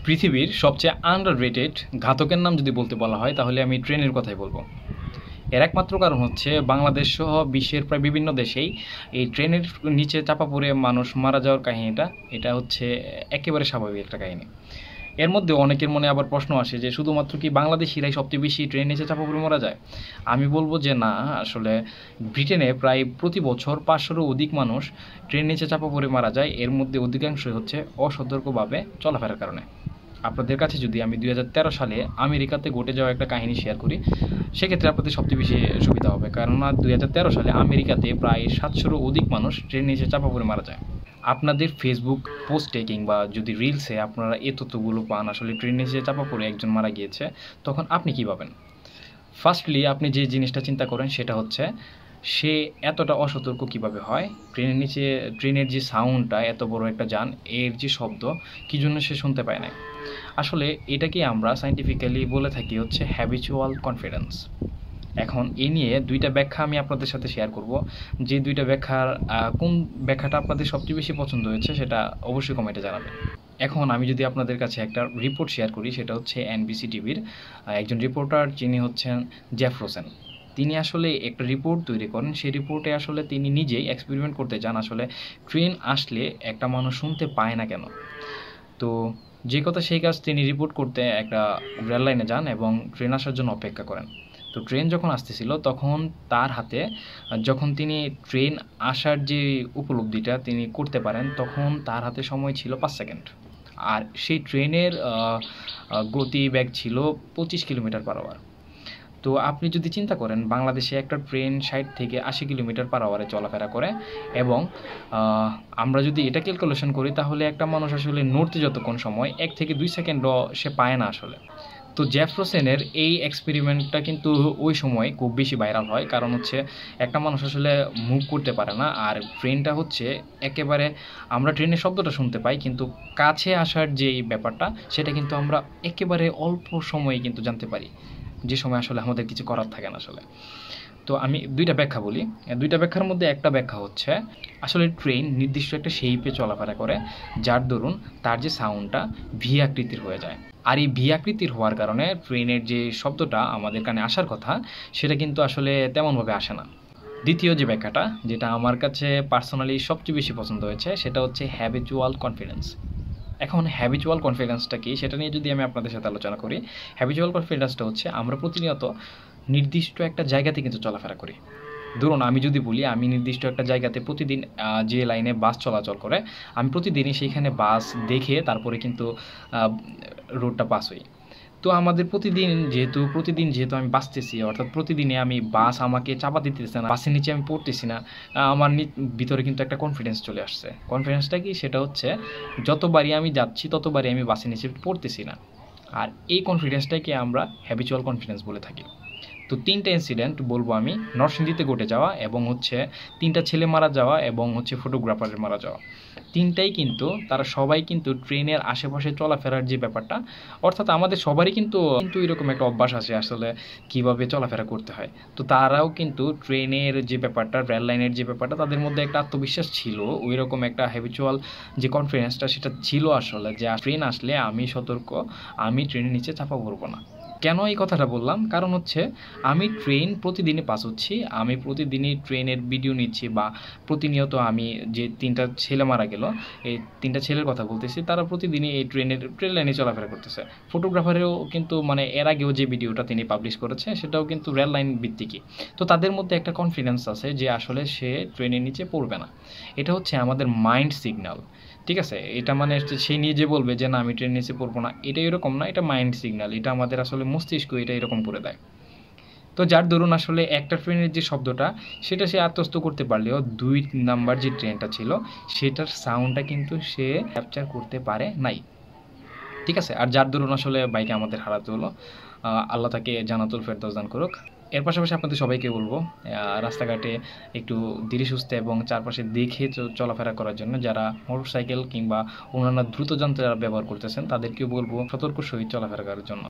পৃথিবীর সবচেয়ে আন্ডাররেটেড ঘাতকের নাম যদি বলতে বলা হয় তাহলে আমি ট্রেনের কথাই বলবো। এর একমাত্র কারণ হচ্ছে বাংলাদেশ সহ বিশ্বের প্রায় বিভিন্ন দেশেই এই ট্রেনের নিচে চাপা পড়ে মানুষ মারা যাওয়ার কাহিনীটা এটা হচ্ছে একেবারে স্বাভাবিক একটা কাহিনী। এর মধ্যে অনেকের মনে আবার প্রশ্ন আসে যে শুধুমাত্র কি বাংলাদেশিরাই সবচেয়ে বেশি ট্রেন নিচে চাপা পড়ে মারা যায়? আমি বলবো যে না, আসলে ব্রিটেনে প্রায় প্রতি বছর 500-রও অধিক মানুষ ট্রেন নিচে চাপা পড়ে মারা যায়। এর মধ্যে অধিকাংশই হচ্ছে অসতর্কভাবে চলাফেরার কারণে। আপনাদের কাছে যদি আমি 2013 সালে আমেরিকাতে ঘটে যাওয়া একটা কাহিনী শেয়ার করি, সেক্ষেত্রে আপনাদের সবচেয়ে বেশি সুবিধা হবে, কেননা 2013 সালে আমেরিকাতে প্রায় 700-রও অধিক মানুষ ট্রেন নিচে চাপা পড়ে মারা যায়। আপনাদের ফেসবুক পোস্টে কিংবা যদি রিলসে আপনারা এই তথ্যগুলো পান আসলে ট্রেন নিচে চাপা পড়ে একজন মারা গিয়েছে, তখন আপনি কী ভাবেন? ফার্স্টলি আপনি যে জিনিসটা চিন্তা করেন সেটা হচ্ছে সে এতটা অসতর্ক কিভাবে হয়। ট্রেনের নিচে ট্রেনের যে সাউন্ডটা, এত বড় একটা যান, এর যে শব্দ, কী জন্য সে শুনতে পায় না। আসলে এটাকে আমরা সায়েন্টিফিক্যালি বলে থাকি হচ্ছে হ্যাবিচুয়াল কনফিডেন্স। এখন এ নিয়ে দুইটা ব্যাখ্যা আমি আপনাদের সাথে শেয়ার করব। যে দুইটা ব্যাখ্যার কোন ব্যাখ্যাটা আপনাদের সবচেয়ে বেশি পছন্দ হয়েছে সেটা অবশ্যই কমেন্টে জানাবেন। এখন আমি যদি আপনাদের কাছে একটা রিপোর্ট শেয়ার করি, সেটা হচ্ছে এনবিসি টিভির একজন রিপোর্টার, যিনি হচ্ছেন জেফ রোসেন। তিনি আসলে একটা রিপোর্ট তৈরি করেন। সেই রিপোর্টে আসলে তিনি নিজেই এক্সপেরিমেন্ট করতে চান আসলে ট্রেন আসলে একটা মানুষ শুনতে পায় না কেন। তো যে কথা সেই কাজ, তিনি রিপোর্ট করতে একটা রেল লাইনে যান এবং ট্রেন আসার জন্য অপেক্ষা করেন। তো ট্রেন যখন আসতেছিল তখন তার হাতে, যখন তিনি ট্রেন আসার যে উপলব্ধিটা তিনি করতে পারেন, তখন তার হাতে সময় ছিল 5 সেকেন্ড। আর সেই ট্রেনের গতিবেগ ছিল 25 কিলোমিটার পার আওয়ার। তো আপনি যদি চিন্তা করেন বাংলাদেশে একটা ট্রেন 60 থেকে 80 কিলোমিটার পার আওয়ারে চলাফেরা করে, এবং আমরা যদি এটা ক্যালকুলেশন করি তাহলে একটা মানুষ আসলে নড়তে যতক্ষণ সময়, 1 থেকে 2 সেকেন্ডও সে পায় না আসলে। তো জেফ রোসেনের এই এক্সপেরিমেন্টটা কিন্তু ওই সময় খুব বেশি ভাইরাল হয়, কারণ হচ্ছে একটা মানুষ আসলে মুভ করতে পারে না, আর ট্রেনটা হচ্ছে একেবারে, আমরা ট্রেনের শব্দটা শুনতে পাই কিন্তু কাছে আসার যেই ব্যাপারটা সেটা কিন্তু আমরা একেবারে অল্প সময়ে কিন্তু জানতে পারি, যে সময় আসলে আমাদের কিছু করার থাকে না আসলে। তো আমি দুইটা ব্যাখ্যা বলি। দুইটা ব্যাখ্যার মধ্যে একটা ব্যাখ্যা হচ্ছে আসলে ট্রেন নির্দিষ্ট একটা শেপে চলাফেরা করে, যার দরুন তার যে সাউন্ডটা ভি আকৃতির হয়ে যায়। আর এই ভি আকৃতির হওয়ার কারণে ট্রেনের যে শব্দটা আমাদের কানে আসার কথা সেটা কিন্তু আসলে তেমনভাবে আসে না। দ্বিতীয় যে ব্যাখ্যাটা, যেটা আমার কাছে পার্সোনালি সবচেয়ে বেশি পছন্দ হয়েছে, সেটা হচ্ছে হ্যাবিচুয়াল কনফিডেন্স। এখন হ্যাবিচুয়াল কনফিডেন্সটা কি সেটা নিয়ে যদি আমি আপনাদের সাথে আলোচনা করি, হ্যাবিচুয়াল কনফিডেন্সটা হচ্ছে আমরা প্রতিনিয়ত নির্দিষ্ট একটা জায়গাতে কিন্তু চলাফেরা করি। ধরুন আমি যদি বলি আমি নির্দিষ্ট একটা জায়গাতে প্রতিদিন যে লাইনে বাস চলাচল করে, আমি প্রতিদিনই সেইখানে বাস দেখে তারপরে কিন্তু রোডটা পাস হই। তো আমাদের প্রতিদিন যেহেতু আমি বাসতেছি, অর্থাৎ প্রতিদিনে আমি বাস আমাকে চাপা দিতেছে না, বাসের নিচে আমি পড়তেছি না, আমার ভিতরে কিন্তু একটা কনফিডেন্স চলে আসছে। কনফিডেন্সটা কি? সেটা হচ্ছে যতবারই আমি যাচ্ছি ততবারই আমি বাসের নিচে পড়তেছি না। আর এই কনফিডেন্সটাকে আমরা হ্যাবিচুয়াল কনফিডেন্স বলে থাকি। তো 3টা ইনসিডেন্ট বলবো আমি, নরসিংদীতে ঘটে যাওয়া, এবং হচ্ছে 3টা ছেলে মারা যাওয়া, এবং হচ্ছে ফটোগ্রাফারের মারা যাওয়া। 3টাই কিন্তু তারা সবাই কিন্তু ট্রেনের আশেপাশে চলাফেরার যে ব্যাপারটা, অর্থাৎ আমাদের সবারই কিন্তু এরকম একটা অভ্যাস আছে আসলে কীভাবে চলাফেরা করতে হয়। তো তারাও কিন্তু ট্রেনের যে ব্যাপারটা, রেল লাইনের যে ব্যাপারটা, তাদের মধ্যে একটা আত্মবিশ্বাস ছিল, ওই রকম একটা হ্যাবিচুয়াল যে কনফিডেন্সটা সেটা ছিল আসলে, যে ট্রেন আসলে আমি সতর্ক, আমি ট্রেনের নিচে চাপা পড়বো না। কেন এই কথাটা বললাম? কারণ হচ্ছে আমি ট্রেন প্রতিদিনই পাস হচ্ছি, আমি প্রতিদিনই ট্রেনের ভিডিও নিচ্ছি, বা প্রতিনিয়ত আমি যে 3টা ছেলে মারা গেল, এই 3টা ছেলের কথা বলতেছি, তারা প্রতিদিনই এই ট্রেন লাইনে চলাফেরা করতেছে। ফটোগ্রাফারেও কিন্তু মানে এর আগেও যে ভিডিওটা তিনি পাবলিশ করেছে সেটাও কিন্তু রেল লাইন ভিত্তিকই। তো তাদের মধ্যে একটা কনফিডেন্স আছে যে আসলে সে ট্রেনের নিচে পড়বে না। এটা হচ্ছে আমাদের মাইন্ড সিগন্যাল, ঠিক আছে? এটা মানে সে নিজে বলবে যে না আমি ট্রেন নিচে পড়বো না, এটা এরকম না, এটা মাইন্ড সিগন্যাল, এটা আমাদের আসলে মস্তিষ্ক এটা এরকম করে দেয়। তো যার দরুন আসলে একটা ট্রেনের যে শব্দটা সেটা সে আত্মস্থ করতে পারলেও 2 নাম্বার যে ট্রেনটা ছিল সেটার সাউন্ডটা কিন্তু সে ক্যাপচার করতে পারে নাই, ঠিক আছে? আর যার দরুন আসলে বাইকে আমাদের হারাতে হলো। আল্লাহ তাকে জান্নাতুল ফেরদৌস দান করুক। এর পাশাপাশি আপনাদের সবাইকে বলবো রাস্তাঘাটে একটু ধীরে সুস্থে এবং চারপাশে দেখে চলাফেরা করার জন্য। যারা মোটরসাইকেল কিংবা অন্যান্য দ্রুত যন্ত্র যারা ব্যবহার করতেছেন তাদেরকেও বলবো সতর্ক সহিত চলাফেরা করার জন্য।